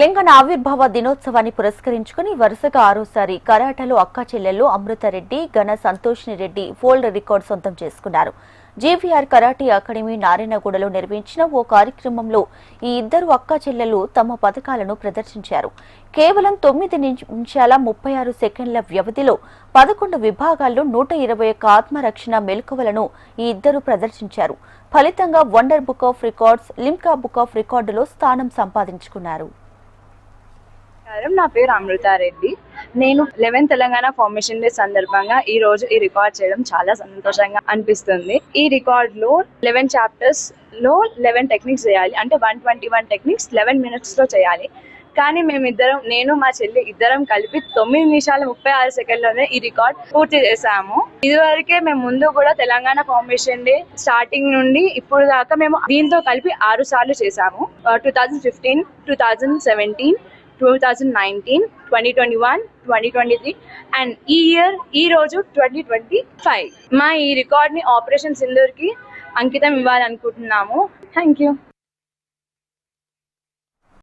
తెలంగాణ ఆవిర్భావ దినోత్సవాన్ని పురస్కరించుకుని వరుసగా ఆరోసారి కరాటలో అక్కా చెల్లెళ్లు అమృతారెడ్డి, ఘన సంతోషిని రెడ్డి వరల్డ్ రికార్డు సొంతం చేసుకున్నారు. జీవీఆర్ కరాటే అకాడమీ నారాయణగూడలో నిర్వహించిన ఓ కార్యక్రమంలో ఈ ఇద్దరు అక్కా చెల్లెళ్లు తమ పథకాలను ప్రదర్శించారు. కేవలం 9 నిమిషాల 36 సెకండ్ల వ్యవధిలో 11 విభాగాల్లో 121 ఆత్మరక్షణ మెలకువలను ఈ ఇద్దరు ప్రదర్శించారు. ఫలితంగా wonder book of records, Limca book of రికార్డులో స్థానం సంపాదించుకున్నారు. నా పేరు అమృతారెడ్డి. నేను 11th తెలంగాణ ఫార్మేషన్ డే సందర్భంగా ఈ రోజు ఈ రికార్డ్ చేయడం చాలా సంతోషంగా అనిపిస్తుంది. ఈ రికార్డ్ లో 11 చాప్టర్స్ లో 11 టెక్నిక్స్ చేయాలి. అంటే 121 టెక్నిక్స్ 11 minutes లో చేయాలి. కానీ నేను మా చెల్లి ఇద్దరం కలిపి 9 నిమిషాల 36 సెకండ్లోనే ఈ రికార్డ్ పూర్తి చేశాము. ఇదివరకే మేము ముందు కూడా తెలంగాణ ఫార్మేషన్ డే స్టార్టింగ్ నుండి ఇప్పుడు దాకా మేము దీంతో కలిపి 6 సార్లు చేశాము. 2015, 2017, 2019, 2021, 2023 అండ్ ఈ రోజు 2025. మా ఈ రికార్డ్ ని ఆపరేషన్ సింధూర్ కి అంకితం ఇవ్వాలనుకుంటున్నాము. Thank you.